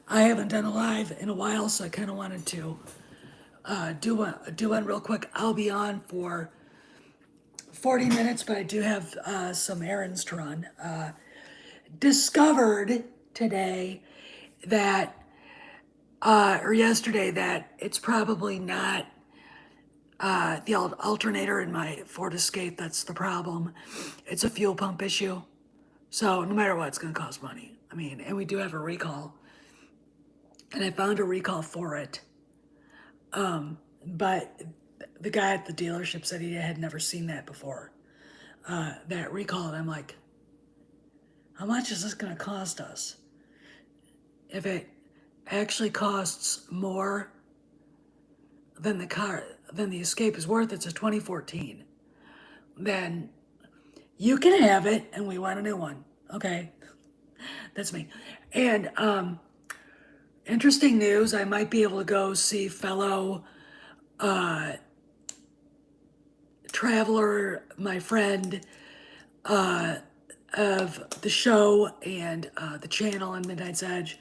I haven't done a live in a while, so I kind of wanted to do one real quick. I'll be on for 40 minutes, but I do have some errands to run. Discovered today that, or yesterday, that it's probably not the alternator in my Ford Escape that's the problem. It's a fuel pump issue. So no matter what, it's going to cost money. I mean, and we do have a recall, and I found a recall for it. But the guy at the dealership said he had never seen that before. That recall, and I'm like, how much is this going to cost us? If it actually costs more than the Escape is worth, it's a 2014. Then you can have it, and we want a new one. Okay, that's me. And interesting news: I might be able to go see fellow traveler, my friend of the show and the channel and Midnight's Edge.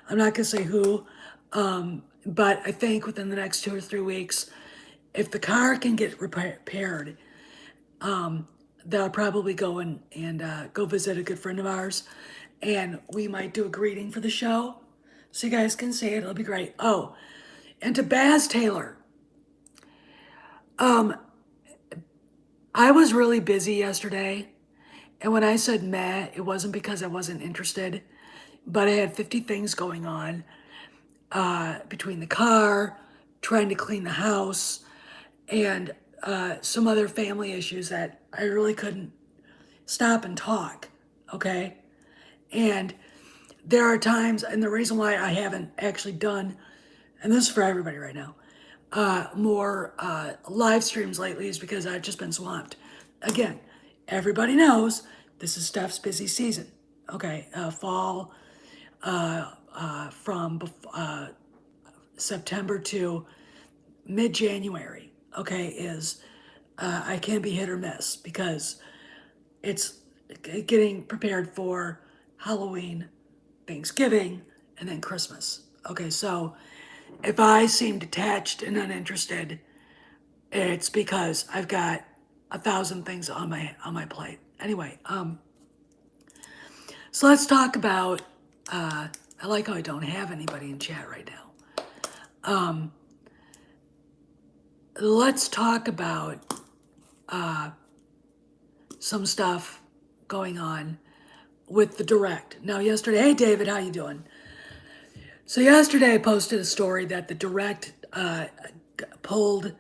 I'm not gonna say who, but I think within the next 2 or 3 weeks, if the car can get repaired, they'll probably go and go visit a good friend of ours, and we might do a greeting for the show, so you guys can see it. It'll be great. Oh, and to Baz Taylor, I was really busy yesterday, and when I said meh, it wasn't because I wasn't interested, but I had 50 things going on between the car, trying to clean the house, and some other family issues that I really couldn't stop and talk. Okay. And there are times, and the reason why I haven't actually done, and this is for everybody right now, more live streams lately is because I've just been swamped. Again, everybody knows this is Steph's busy season. Okay, fall from September to mid-January. Okay, is I can be hit or miss because it's getting prepared for Halloween, Thanksgiving, and then Christmas. Okay, so if I seem detached and uninterested, it's because I've got 1,000 things on my plate. Anyway, so let's talk about. I like how I don't have anybody in chat right now. Let's talk about some stuff going on with the direct. Now, yesterday, hey David, how you doing? So yesterday I posted a story that the direct pulled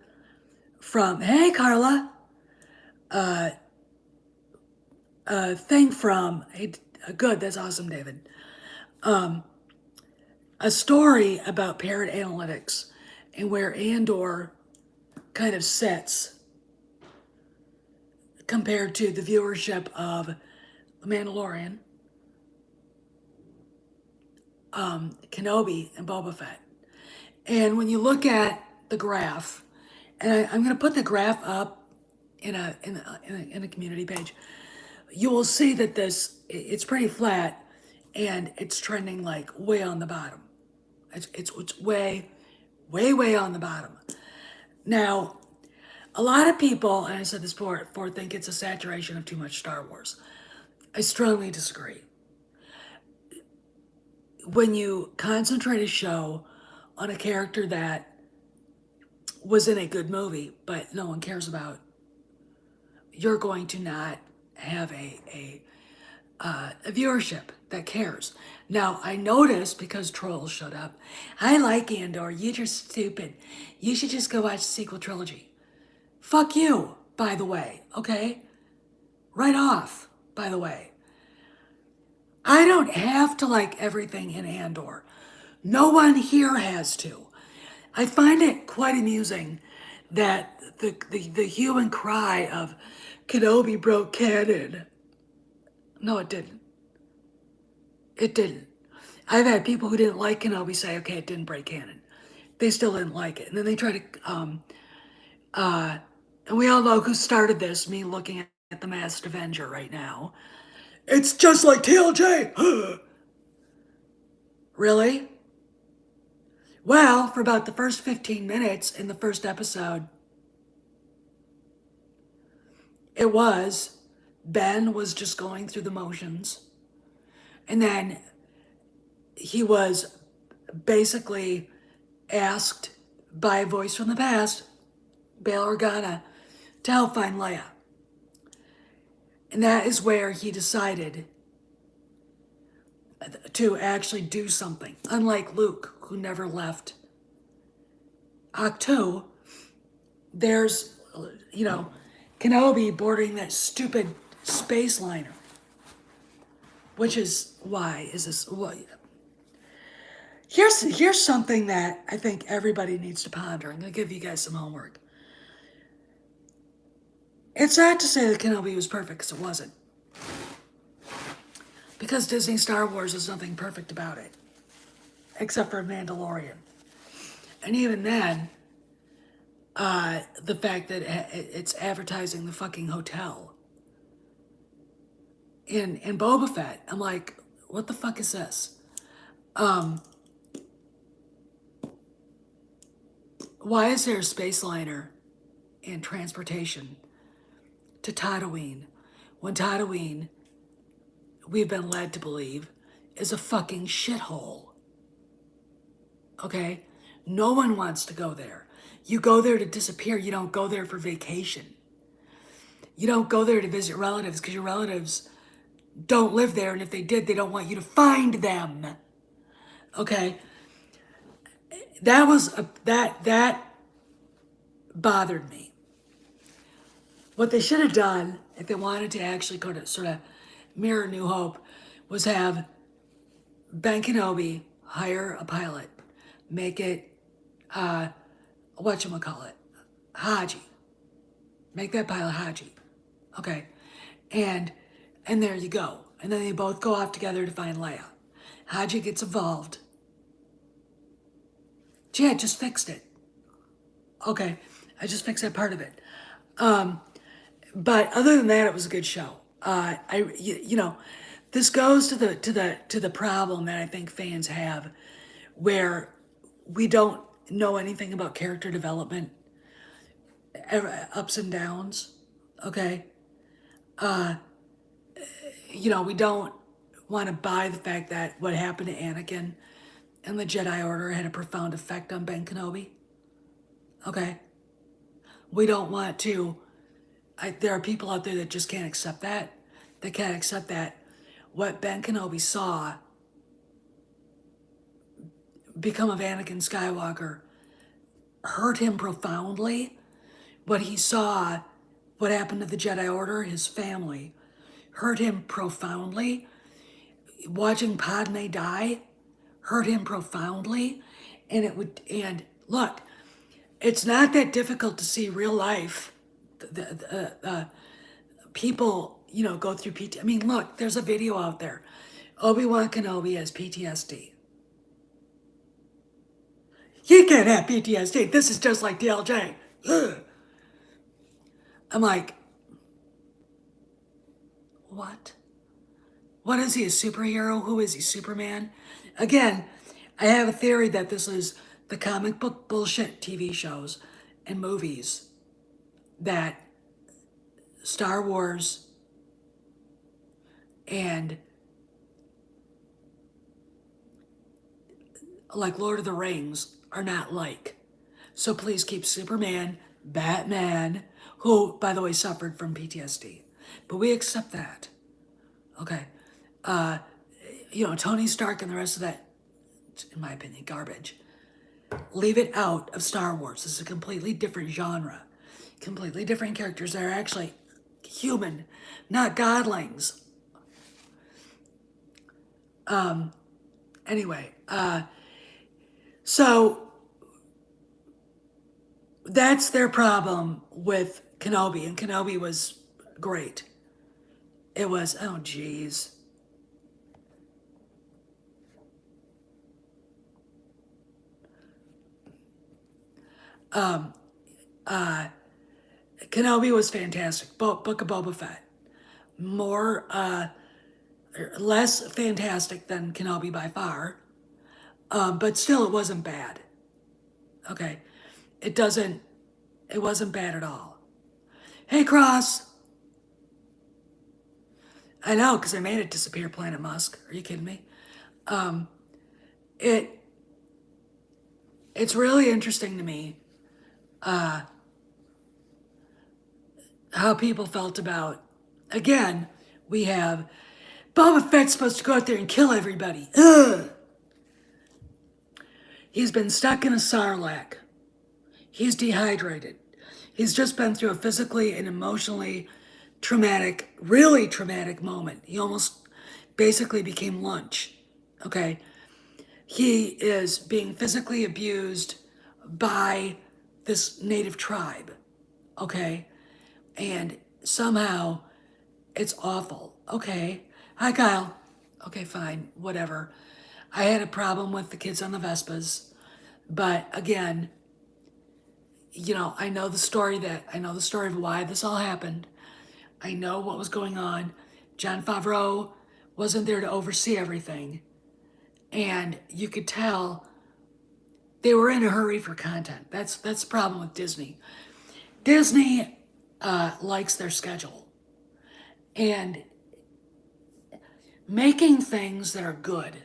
from. Hey Carla, thing from. Hey, good, that's awesome, David. A story about parent analytics and where Andor kind of sits compared to the viewership of The Mandalorian, Kenobi, and Boba Fett. And when you look at the graph, and I'm going to put the graph up in a community page, you will see that it's pretty flat, and it's trending like way on the bottom. It's way on the bottom. Now, a lot of people, and I said this before, think it's a saturation of too much Star Wars. I strongly disagree. When you concentrate a show on a character that was in a good movie, but no one cares about, you're going to not have a viewership that cares. Now, I noticed because trolls showed up, I like Andor, you're just stupid. You should just go watch the sequel trilogy. Fuck you, by the way, okay? Right off, by the way. I don't have to like everything in Andor. No one here has to. I find it quite amusing that the hue and cry of Kenobi broke canon. No, it didn't. It didn't. I've had people who didn't like Kenobi say, okay, it didn't break canon. They still didn't like it. And then they try to, and we all know who started this, me looking at The Masked Avenger right now. It's just like TLJ! Really? Well, for about the first 15 minutes in the first episode, it was. Ben was just going through the motions. And then he was basically asked by a voice from the past, Bail Organa, to help find Leia. And that is where he decided to actually do something. Unlike Luke, who never left Octo, there's, Kenobi boarding that stupid space liner. Which is why is this? Well, here's something that I think everybody needs to ponder. I'm gonna give you guys some homework. It's not to say that Kenobi was perfect, because it wasn't. Because Disney Star Wars is nothing perfect about it, except for Mandalorian. And even then, the fact that it's advertising the fucking hotel. In Boba Fett, I'm like, what the fuck is this? Why is there a space liner and transportation to Tatooine when Tatooine, we've been led to believe, is a fucking shithole? Okay? No one wants to go there. You go there to disappear. You don't go there for vacation. You don't go there to visit relatives because your relatives don't live there, and if they did, they don't want you to find them. Okay? That bothered me. What they should have done, if they wanted to actually sort of mirror New Hope, was have Ben Kenobi hire a pilot, make it, whatchamacallit, Haji. Make that pilot Haji. Okay. And there you go. And then they both go off together to find Leia. Haji gets involved. Gee, I just fixed it. Okay. I just fixed that part of it. But other than that, it was a good show. This goes to the problem that I think fans have, where we don't know anything about character development, ups and downs. Okay, we don't want to buy the fact that what happened to Anakin and the Jedi Order had a profound effect on Ben Kenobi. Okay, we don't want to. There are people out there that just can't accept that. They can't accept that what Ben Kenobi saw become of Anakin Skywalker hurt him profoundly. What he saw, what happened to the Jedi Order, his family, hurt him profoundly. Watching Padme die hurt him profoundly. And look, it's not that difficult to see real life people, go through PT. I mean, look, there's a video out there. Obi-Wan Kenobi has PTSD. He can't have PTSD. This is just like DLJ. Ugh. I'm like, what? What is he, a superhero? Who is he, Superman? Again, I have a theory that this is the comic book bullshit TV shows and movies that Star Wars and like Lord of the Rings are not like. So please keep Superman, Batman, who, by the way, suffered from PTSD. But we accept that. Okay. Tony Stark and the rest of that, in my opinion, garbage. Leave it out of Star Wars. This is a completely different genre. Completely different characters that are actually human, not godlings. Anyway, so that's their problem with Kenobi, and Kenobi was great. It was, oh geez. Kenobi was fantastic. Book of Boba Fett. Less fantastic than Kenobi by far. But still, it wasn't bad. Okay, it doesn't. It wasn't bad at all. Hey, Cross. I know, because I made it disappear, Planet Musk. Are you kidding me? It it's really interesting to me how people felt about. Again, we have Boba Fett's supposed to go out there and kill everybody. Ugh. He's been stuck in a sarlacc. He's dehydrated. He's just been through a physically and emotionally traumatic, really traumatic moment. He almost basically became lunch. Okay. He is being physically abused by this native tribe. Okay. And somehow it's awful. Okay. Hi, Kyle. Okay, fine. Whatever. I had a problem with the kids on the Vespas. But again, I know the story of why this all happened. I know what was going on. Jon Favreau wasn't there to oversee everything. And you could tell they were in a hurry for content. That's the problem with Disney. Disney likes their schedule. And making things that are good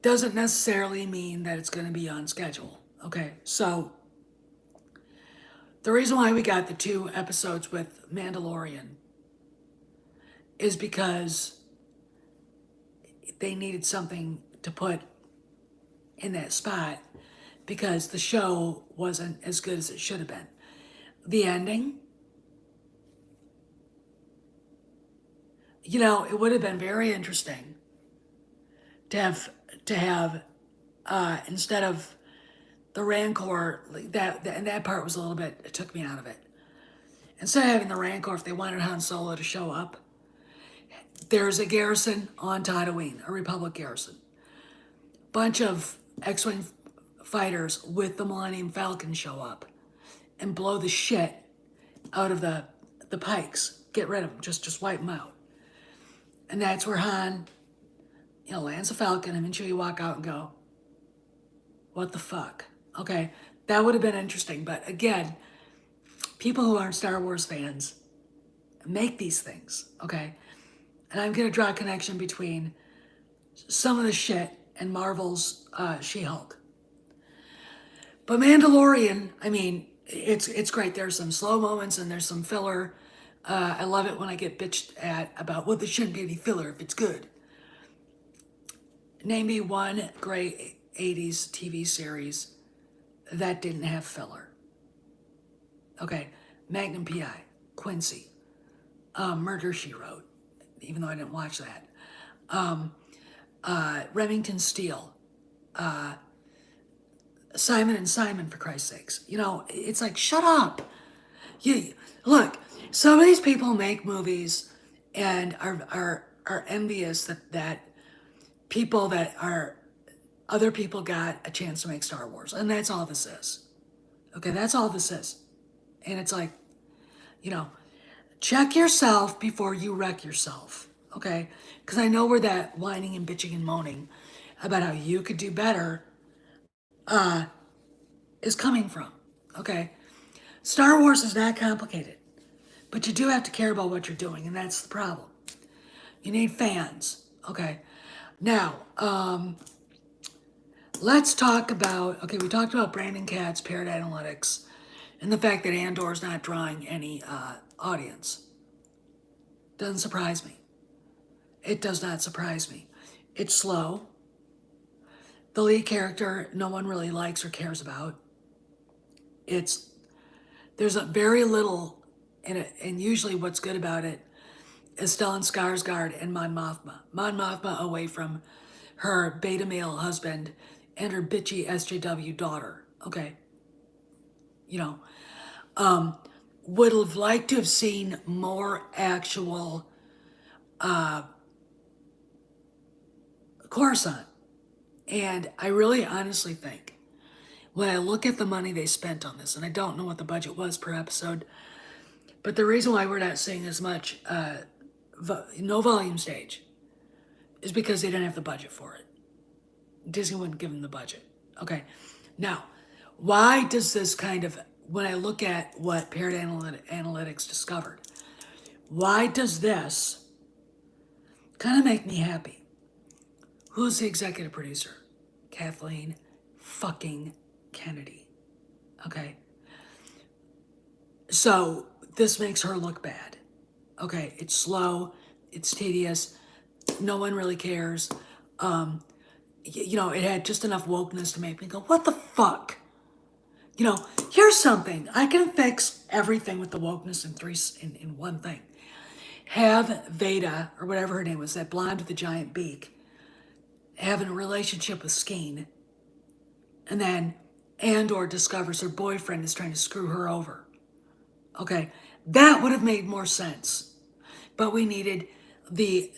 doesn't necessarily mean that it's going to be on schedule. Okay, so the reason why we got the 2 episodes with Mandalorian is because they needed something to put in that spot because the show wasn't as good as it should have been. The ending, it would have been very interesting to have instead of the Rancor, and that part was a little bit, it took me out of it. Instead of having the Rancor, if they wanted Han Solo to show up, there's a garrison on Tatooine, a Republic garrison. Bunch of X-Wing fighters with the Millennium Falcon show up and blow the shit out of the Pikes. Get rid of them, just wipe them out. And that's where Han, lands a Falcon, and eventually you walk out and go, what the fuck? Okay, that would have been interesting. But again, people who aren't Star Wars fans make these things, okay? And I'm going to draw a connection between some of the shit and Marvel's She-Hulk. But Mandalorian, I mean, it's great. There's some slow moments and there's some filler. I love it when I get bitched at about, well, there shouldn't be any filler if it's good. Name me one great 80s TV series that didn't have filler. Okay, Magnum P.I., Quincy, Murder, She Wrote, even though I didn't watch that. Remington Steele, Simon and Simon, for Christ's sakes. It's like, shut up. Look, some of these people make movies and are envious that people that are other people got a chance to make Star Wars, and that's all this is. Okay, that's all this is. And it's like, check yourself before you wreck yourself. Okay, because I know where that whining and bitching and moaning about how you could do better is coming from. Okay, Star Wars is not complicated, but you do have to care about what you're doing, and that's the problem. You need fans. Okay, now let's talk about. Okay, we talked about Brandon Katz, Parrot Analytics, and the fact that Andor's not drawing any audience. Doesn't surprise me. It does not surprise me. It's slow. The lead character, no one really likes or cares about. There's a very little in it, and usually what's good about it is Stellan Skarsgård and Mon Mothma. Mon Mothma away from her beta male husband and her bitchy SJW daughter. Okay, would have liked to have seen more actual Coruscant. And I really honestly think when I look at the money they spent on this, and I don't know what the budget was per episode, but the reason why we're not seeing as much no volume stage is because they didn't have the budget for it. Disney wouldn't give them the budget. Okay. Now, why does this kind of, when I look at what Parrot Analytics discovered, why does this kind of make me happy? Who's the executive producer? Kathleen fucking Kennedy. Okay. So this makes her look bad. Okay. It's slow. It's tedious. No one really cares. It had just enough wokeness to make me go, what the fuck? Here's something. I can fix everything with the wokeness in one thing. Have Veda, or whatever her name was, that blonde with the giant beak, having a relationship with Skeen, and then Andor discovers her boyfriend is trying to screw her over. Okay, that would have made more sense. But we needed the,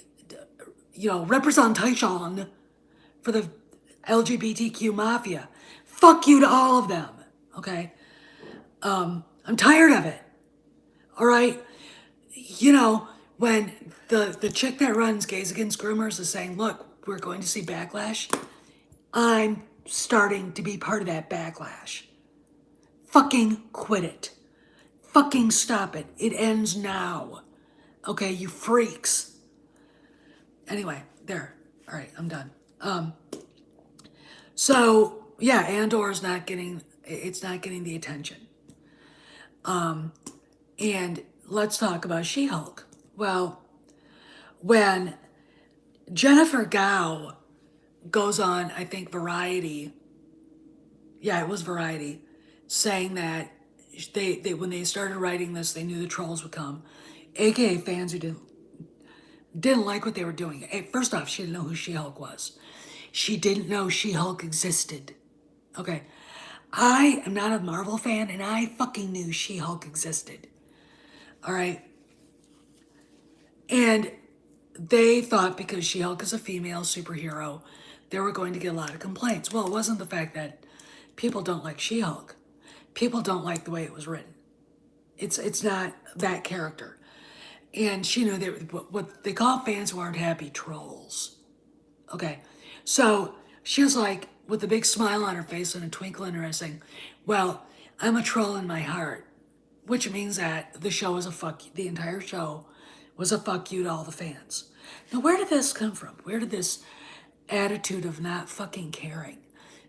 representation for the LGBTQ mafia. Fuck you to all of them. Okay, I'm tired of it. All right, when the chick that runs Gays Against Groomers is saying, look, we're going to see backlash, I'm starting to be part of that backlash. Fucking quit it. Fucking stop it. It ends now. Okay, you freaks. Anyway, there. All right, I'm done. So yeah, Andor's not getting the attention. And let's talk about She-Hulk. Well, when Jennifer Gao goes on, I think Variety, yeah, it was Variety, saying that they when they started writing this, they knew the trolls would come, aka fans who didn't like what they were doing. First off, she didn't know who She-Hulk was. She didn't know She-Hulk existed. Okay, I am not a Marvel fan, and I fucking knew She-Hulk existed. All right, and they thought because She-Hulk is a female superhero, they were going to get a lot of complaints. Well, it wasn't the fact that people don't like She-Hulk. People don't like the way it was written. It's not that character. And she knew what they call fans who aren't happy trolls. Okay, so she was like, with a big smile on her face and a twinkle in her eye, saying, well, I'm a troll in my heart, which means that the show is a fuck you. The entire show was a fuck you to all the fans. Now, where did this come from? Where did this attitude of not fucking caring,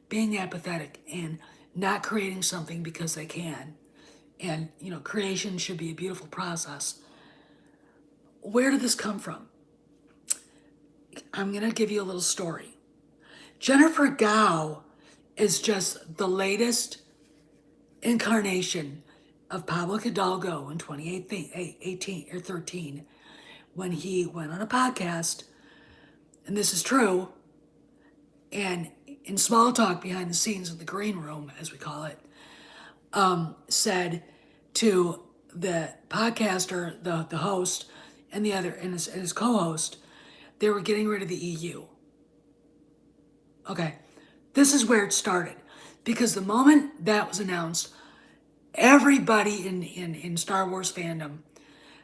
being apathetic, and not creating something because they can, and creation should be a beautiful process. Where did this come from? I'm gonna give you a little story. Jennifer Gao is just the latest incarnation of Pablo Hidalgo in 2018 or 13, when he went on a podcast, and this is true, and in small talk behind the scenes in the green room, as we call it, said to the podcaster, the host, and the other, and his co-host, they were getting rid of the EU. Okay, this is where it started, because the moment that was announced, everybody in Star Wars fandom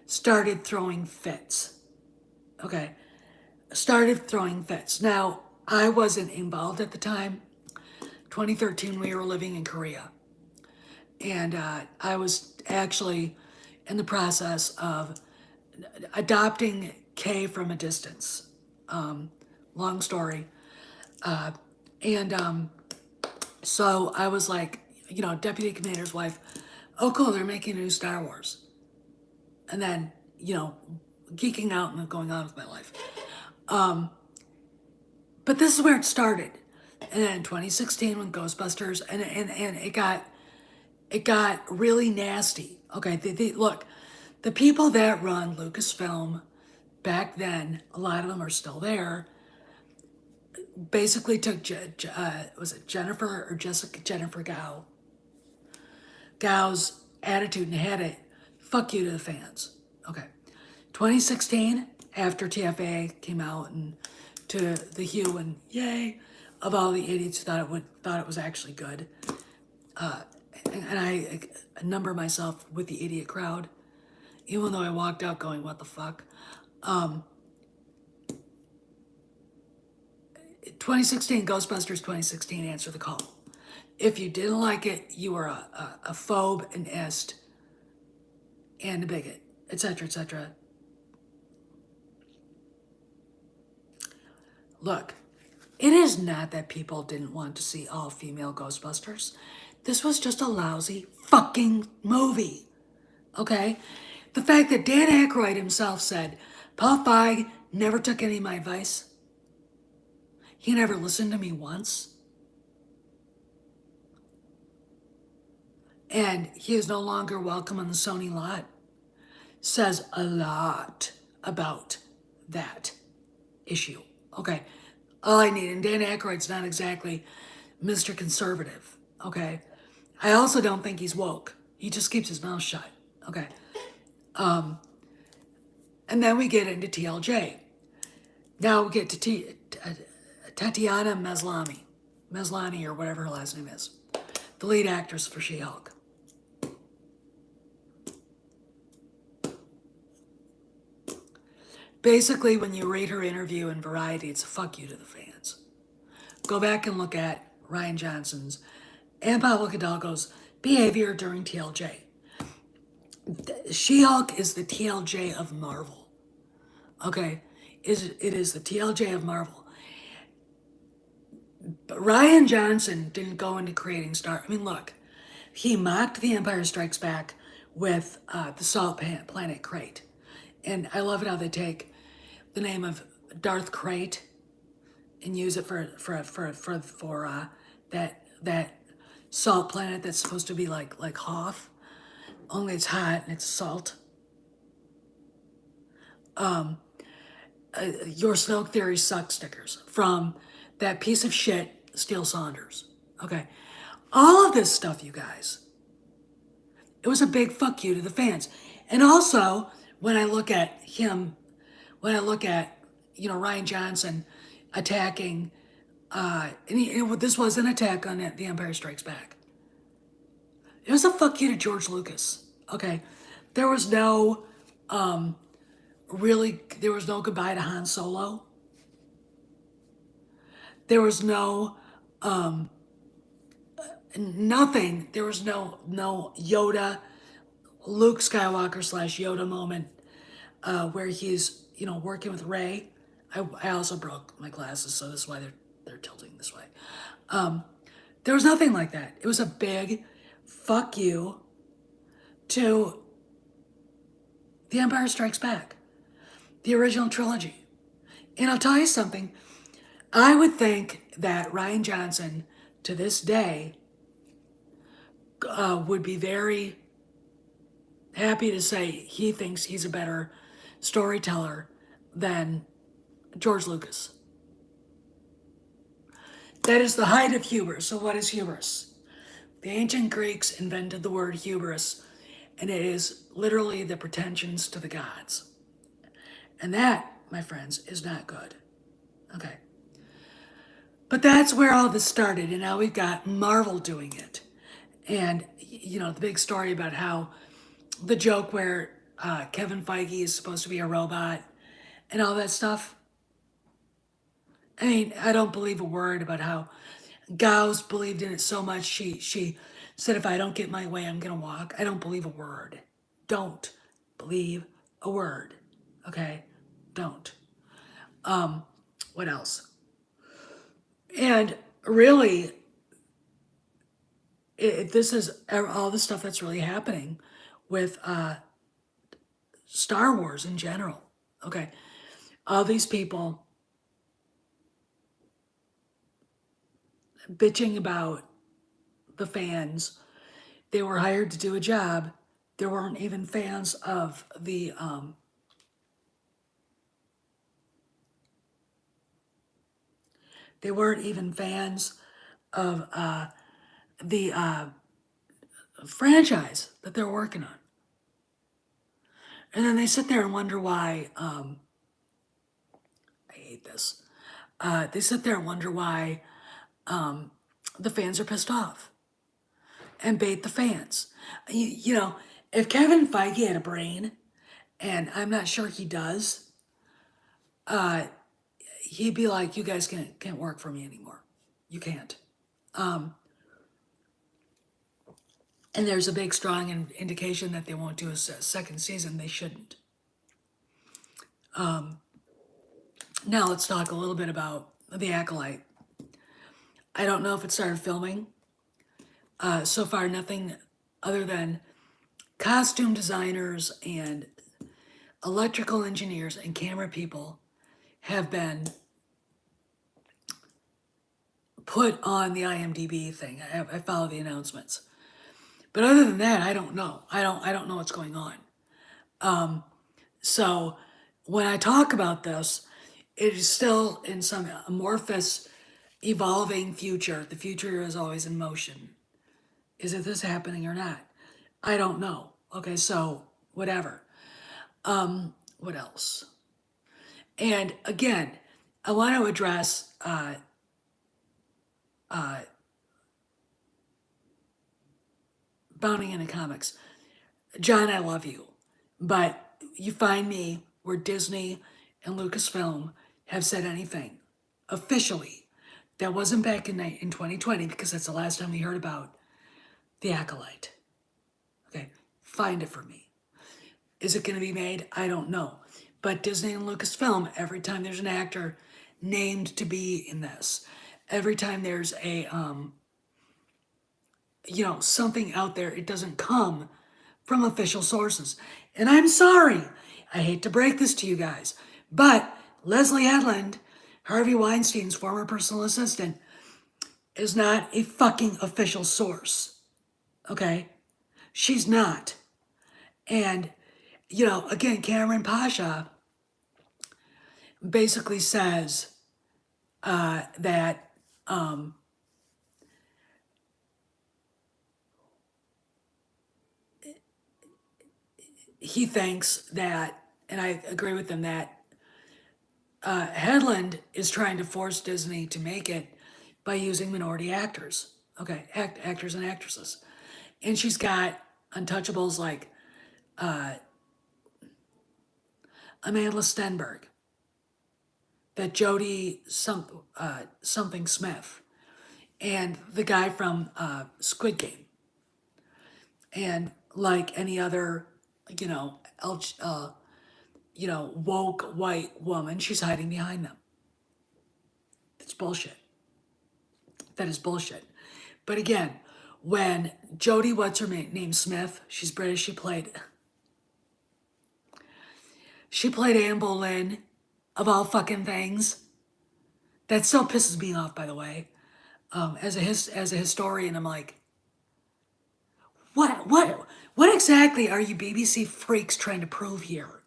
started throwing fits. Okay, started throwing fits. Now, I wasn't involved at the time. 2013, we were living in Korea. And I was actually in the process of adopting Kay from a distance. Long story. So I was like, Deputy Commander's wife, oh cool, they're making a new Star Wars. And then, geeking out and going on with my life. But this is where it started. And then in 2016 when Ghostbusters, and it got really nasty. Okay, look, the people that run Lucasfilm back then, a lot of them are still there, basically took, was it Jennifer or Jennifer Gao's attitude and had it, fuck you to the fans. Okay, 2016, after TFA came out and to the hue and yay of all the idiots who thought it was actually good. And I number myself with the idiot crowd, even though I walked out going, what the fuck? 2016, Ghostbusters 2016, answer the call. If you didn't like it, you were a phobe, an est, and a bigot, etc., etc. Look, it is not that people didn't want to see all female Ghostbusters. This was just a lousy fucking movie. Okay? The fact that Dan Aykroyd himself said, Paul Feig never took any of my advice. He never listened to me once. And he is no longer welcome on the Sony lot. Says a lot about that issue. Okay? All I need, and Dan Aykroyd's not exactly Mr. Conservative. Okay? I also don't think he's woke. He just keeps his mouth shut. Okay? And then we get into TLJ. Now we get to Tatiana Maslany, or whatever her last name is, the lead actress for She-Hulk. Basically, when you read her interview in Variety, it's a fuck you to the fans. Go back and look at Ryan Johnson's and Pablo Hidalgo's behavior during TLJ. She-Hulk is the TLJ of Marvel. Okay? It is the TLJ of Marvel. But Ryan Johnson didn't go into creating Star. I mean, look, he mocked The Empire Strikes Back with the Salt Planet Crate. And I love it how they take the name of Darth Crate and use it for that salt planet that's supposed to be like Hoth, only it's hot and it's salt. Your Snoke Theory suck stickers from that piece of shit Steele Saunders. Okay, all of this stuff, you guys. It was a big fuck you to the fans, and also when I look at him, Ryan Johnson attacking, this was an attack on The Empire Strikes Back. It was a fuck you to George Lucas. Okay, there was no goodbye to Han Solo. There was no nothing. There was no Yoda, Luke Skywalker / Yoda moment where he's working with Rey. I also broke my glasses, so this is why they're tilting this way. There was nothing like that. It was a big fuck you to The Empire Strikes Back, the original trilogy. And I'll tell you something. I would think that Ryan Johnson, to this day, would be very happy to say he thinks he's a better storyteller than George Lucas. That is the height of hubris. So what is hubris? The ancient Greeks invented the word hubris, and it is literally the pretensions to the gods. And that, my friends, is not good. Okay. But that's where all this started, and now we've got Marvel doing it. And, the big story about how the joke where Kevin Feige is supposed to be a robot and all that stuff. I mean, I don't believe a word about how Gauss believed in it so much she said, if I don't get my way, I'm going to walk. I don't believe a word. Don't believe a word. Okay? Don't. What else? And really, this is all the stuff that's really happening with Star Wars in general. Okay? All these people bitching about the fans. They were hired to do a job. There weren't even fans of the they weren't even fans of the franchise that they're working on. And then they sit there and wonder why I hate this. They sit there and wonder why the fans are pissed off and bait the fans. If Kevin Feige had a brain, and I'm not sure he does, he'd be like, you guys can't work for me anymore. You can't. And there's a big strong indication that they won't do a second season. They shouldn't. Now let's talk a little bit about The Acolyte. I don't know if it started filming. So far, nothing other than costume designers and electrical engineers and camera people have been put on the IMDb thing. I follow the announcements. But other than that, I don't know. I don't know what's going on. So when I talk about this, it is still in some amorphous, evolving future. The future is always in motion. Is it this happening or not? I don't know. Okay, so whatever. What else? And again, I want to address bounding into comics. John, I love you, but you find me where Disney and Lucasfilm have said anything officially that wasn't back in 2020, because that's the last time we heard about The Acolyte. Okay, find it for me. Is it going to be made? I don't know. But Disney and Lucasfilm, every time there's an actor named to be in this, every time there's a something out there, it doesn't come from official sources. And I'm sorry, I hate to break this to you guys, but Leslie Headland, Harvey Weinstein's former personal assistant, is not a fucking official source. Okay? She's not. And, again, Cameron Pasha basically says that he thinks that, and I agree with him, that Headland is trying to force Disney to make it by using minority actors. Okay, actors and actresses. And she's got untouchables like Amanda Stenberg, that Jodie something Smith, and the guy from Squid Game. And like any other, woke white woman, she's hiding behind them. That's bullshit. That is bullshit. But again, when Jodie, what's her name, Smith, she's British, she played Anne Boleyn, of all fucking things. That still pisses me off, by the way. As a historian, I'm like, what exactly are you BBC freaks trying to prove here?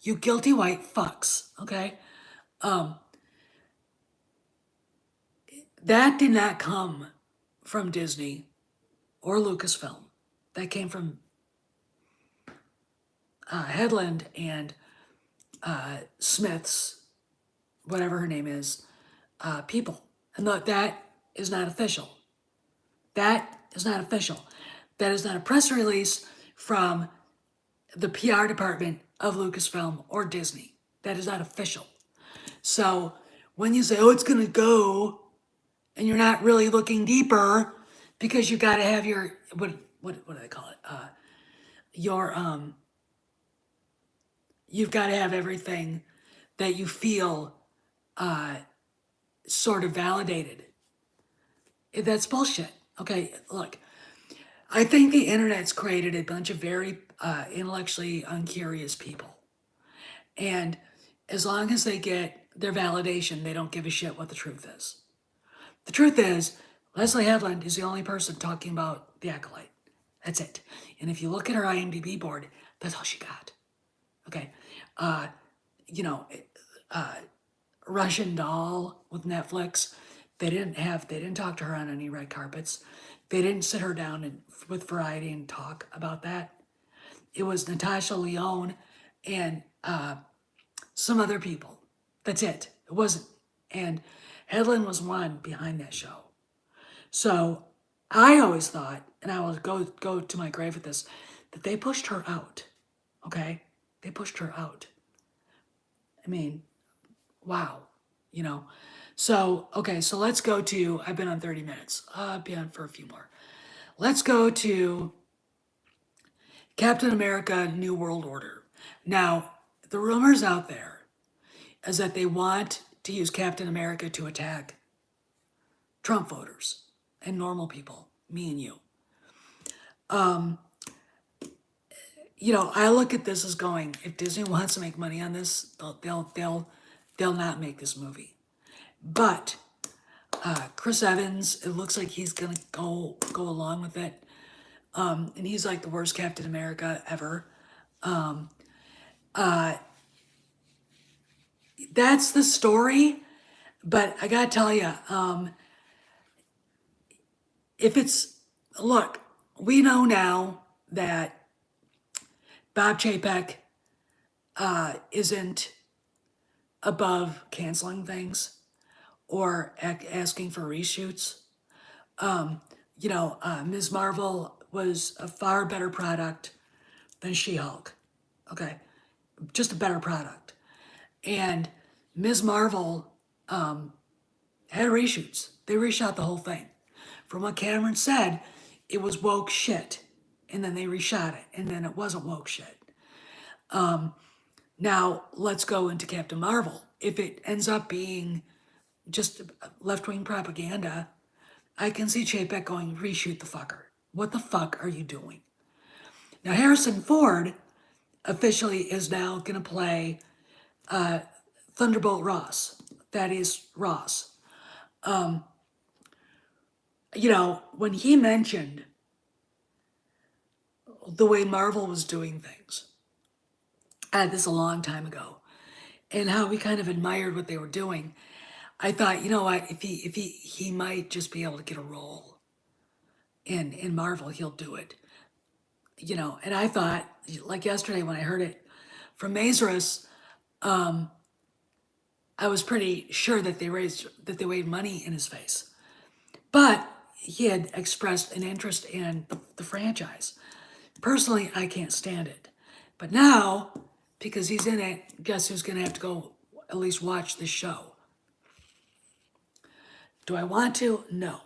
You guilty white fucks, okay? That did not come from Disney or Lucasfilm. That came from Headland and Smith's, whatever her name is, people. And that is not official. That is not official. That is not a press release from the PR department of Lucasfilm or Disney. That is not official. So when you say, oh, it's going to go, and you're not really looking deeper, because you got to have your, what do they call it? You've got to have everything that you feel sort of validated. That's bullshit. Okay, look, I think the internet's created a bunch of very intellectually uncurious people. And as long as they get their validation, they don't give a shit what the truth is. The truth is, Leslie Headland is the only person talking about The Acolyte. That's it. And if you look at her IMDb board, that's all she got. Okay. Russian Doll with Netflix. They didn't talk to her on any red carpets. They didn't sit her down with Variety and talk about that. It was Natasha Lyonne and some other people. That's it. It wasn't. And Headland was one behind that show. So I always thought, and I will go to my grave with this, that they pushed her out. Okay? They pushed her out. I mean, wow. you know. So, okay, so let's go to, I've been on 30 minutes. I'll be on for a few more. Let's go to Captain America New World Order. Now, the rumors out there is that they want to use Captain America to attack Trump voters and normal people, me and you. You know, I look at this as going, if Disney wants to make money on this, they'll not make this movie. But Chris Evans, it looks like he's gonna go along with it, and he's like the worst Captain America ever. That's the story, but I gotta tell you, if it's look, we know now that Bob Chapek isn't above canceling things or asking for reshoots. Ms. Marvel was a far better product than She-Hulk. Okay, just a better product. And Ms. Marvel had reshoots. They reshot the whole thing. From what Cameron said, it was woke shit. And then they reshot it. And then it wasn't woke shit. Now, let's go into Captain Marvel. If it ends up being just left-wing propaganda, I can see Chapek going, reshoot the fucker. What the fuck are you doing? Now, Harrison Ford officially is now going to play Thunderbolt Ross. That is Ross. You know, when he mentioned the way Marvel was doing things, I had this a long time ago, and how we kind of admired what they were doing, I thought, you know what, if he might just be able to get a role in Marvel, he'll do it. You know, and I thought, like yesterday when I heard it from Mazarus, I was pretty sure that they weighed money in his face. But he had expressed an interest in the franchise. Personally, I can't stand it. But now, because he's in it, guess who's going to have to go at least watch this show? Do I want to? No.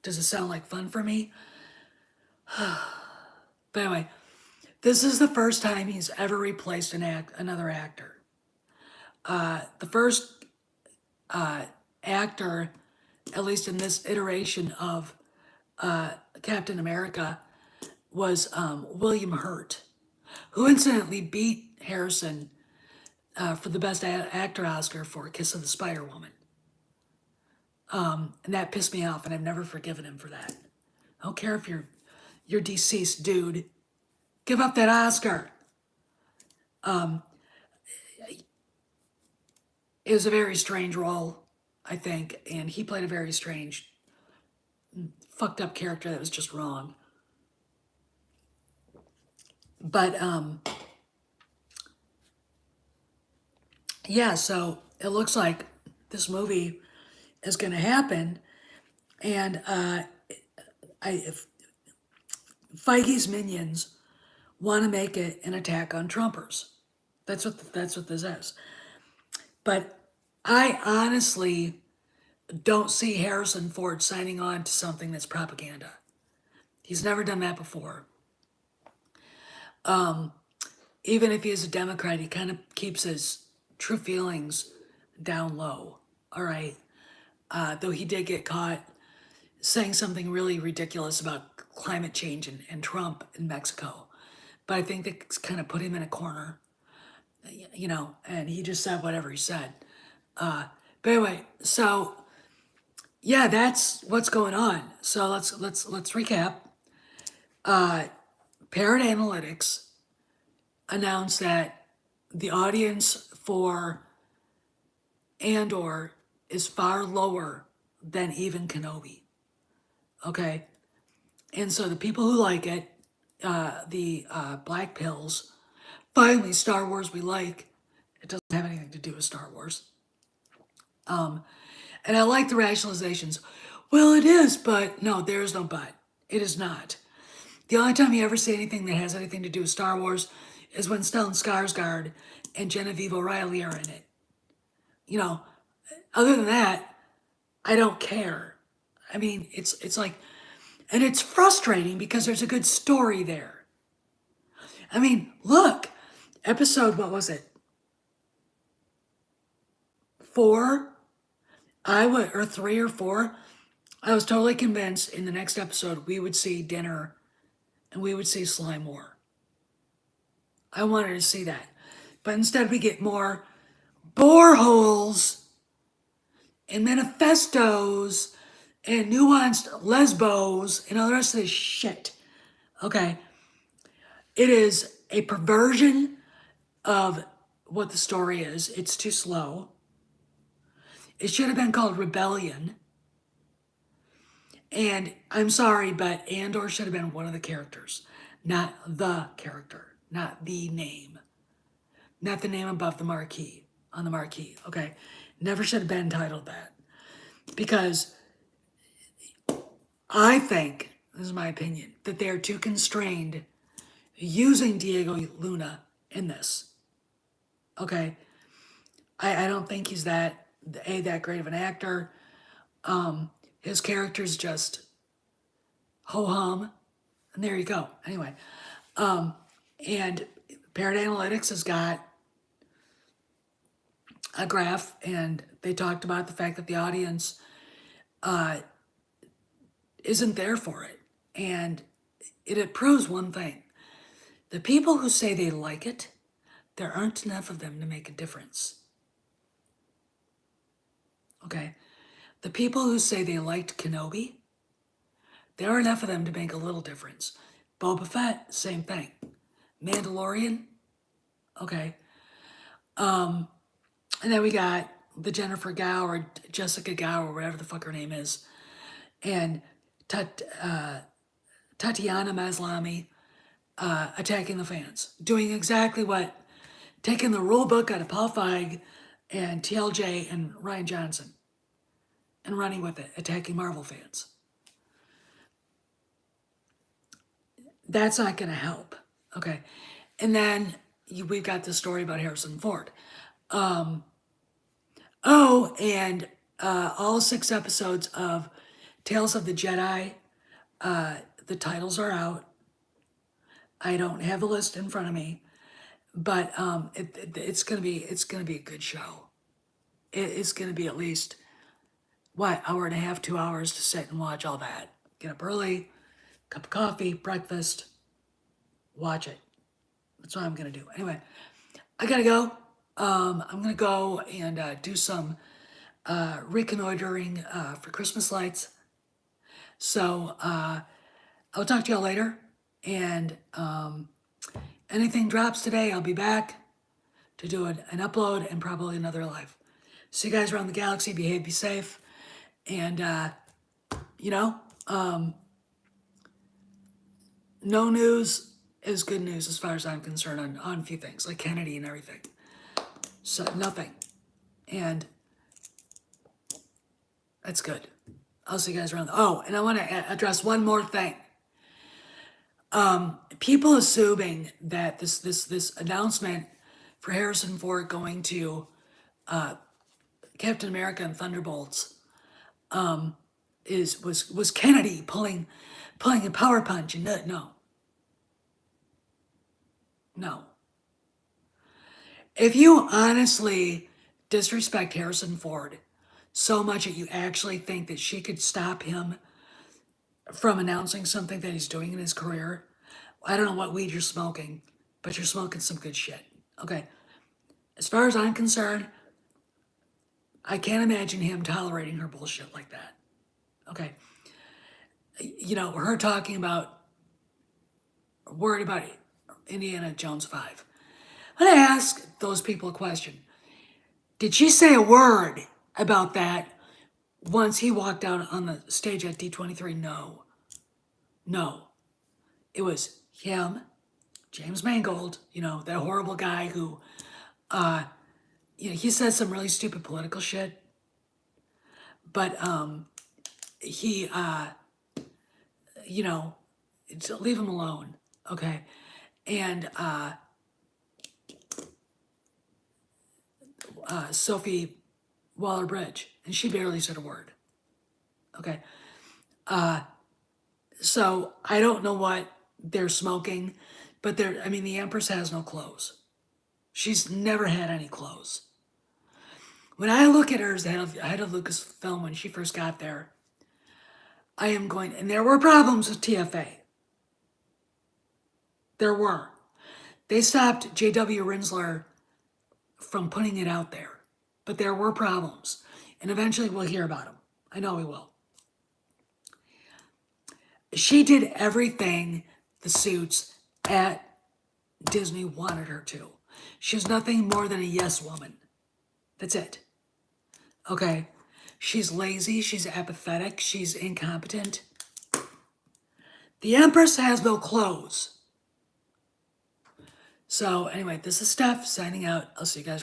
Does it sound like fun for me? But anyway, this is the first time he's ever replaced another actor. The first actor, at least in this iteration of Captain America, was William Hurt, who incidentally beat Harrison for the Best Actor Oscar for Kiss of the Spider Woman. And that pissed me off, and I've never forgiven him for that. I don't care if you're deceased, dude. Give up that Oscar. It was a very strange role, I think, and he played a very strange, fucked up character that was just wrong. But yeah, so it looks like this movie is going to happen, and if Feige's minions want to make it an attack on Trumpers. That's what this is. But I honestly don't see Harrison Ford signing on to something that's propaganda. He's never done that before. Even if he is a Democrat, he kind of keeps his true feelings down low. All right. Though he did get caught saying something really ridiculous about climate change and Trump in Mexico. But I think that's kind of put him in a corner, you know, and he just said whatever he said. But anyway, so yeah, that's what's going on. So let's recap. Parrot Analytics announced that the audience for Andor is far lower than even Kenobi. Okay, and so the people who like it, the black pills, finally Star Wars we like. It doesn't have anything to do with Star Wars. And I like the rationalizations. Well, it is, but no, there is no but. It is not. The only time you ever see anything that has anything to do with Star Wars is when Stellan Skarsgård and Genevieve O'Reilly are in it. You know, Other than that, I don't care. I mean, it's like, and it's frustrating because there's a good story there. I mean, look, episode, what was it? 4? Or 3 or 4. I was totally convinced in the next episode we would see dinner and we would see Slime War. I wanted to see that. But instead we get more boreholes and manifestos and nuanced lesbos and all the rest of this shit. Okay. It is a perversion of what the story is. It's too slow. It should have been called Rebellion. And I'm sorry, but Andor should have been one of the characters, not the character, not the name, not the name above the marquee, on the marquee, okay? Never should have been titled that. Because I think, this is my opinion, that they are too constrained using Diego Luna in this. Okay? I don't think he's that great of an actor. His character's just ho-hum. And there you go. Anyway. And Parrot Analytics has got a graph, and they talked about the fact that the audience isn't there for it. And it proves one thing. The people who say they like it, there aren't enough of them to make a difference. Okay? The people who say they liked Kenobi, there are enough of them to make a little difference. Boba Fett, same thing. Mandalorian, okay. And then we got the Jennifer Gao or Jessica Gao or whatever the fuck her name is. And Tatiana Maslany attacking the fans. Doing exactly what, taking the rule book out of Paul Feig and TLJ and Ryan Johnson and running with it, attacking Marvel fans. That's not going to help. Okay. And then we've got the story about Harrison Ford. And all 6 episodes of Tales of the Jedi, the titles are out. I don't have the list in front of me, but it's gonna be a good show. It's gonna be at least hour and a half, 2 hours to sit and watch all that. Get up early, cup of coffee, breakfast, watch it. That's what I'm gonna do. Anyway, I gotta go. I'm gonna go and do some reconnoitering for Christmas lights. So I'll talk to y'all later. And anything drops today, I'll be back to do an upload and probably another live. See you guys around the galaxy. Behave, be safe. And, no news is good news as far as I'm concerned on a few things, like Kennedy and everything. So, nothing. And that's good. I'll see you guys around. Oh, and I want to address one more thing. People assuming that this announcement for Harrison Ford going to Captain America and Thunderbolts was Kennedy pulling a power punch, and no. If you honestly disrespect Harrison Ford so much that you actually think that she could stop him from announcing something that he's doing in his career, I don't know what weed you're smoking, but you're smoking some good shit. Okay. As far as I'm concerned, I can't imagine him tolerating her bullshit like that. Okay. Her talking about, worried about Indiana Jones 5. I'm going to ask those people a question. Did she say a word about that once he walked out on the stage at D23? No. It was him, James Mangold, that horrible guy who, he said some really stupid political shit. But he, leave him alone, okay? And Sophie Waller-Bridge, and she barely said a word. Okay. So I don't know what they're smoking, but the Empress has no clothes. She's never had any clothes. When I look at her as the head of Lucasfilm when she first got there, I am going, and there were problems with TFA. There were. They stopped J.W. Rinsler from putting it out there, but there were problems, and eventually we'll hear about them. I know we will. She did everything the suits at Disney wanted her to. She's nothing more than a yes woman. That's it. Okay? She's lazy, she's apathetic, she's incompetent. The Empress has no clothes. So, anyway, this is Steph signing out. I'll see you guys.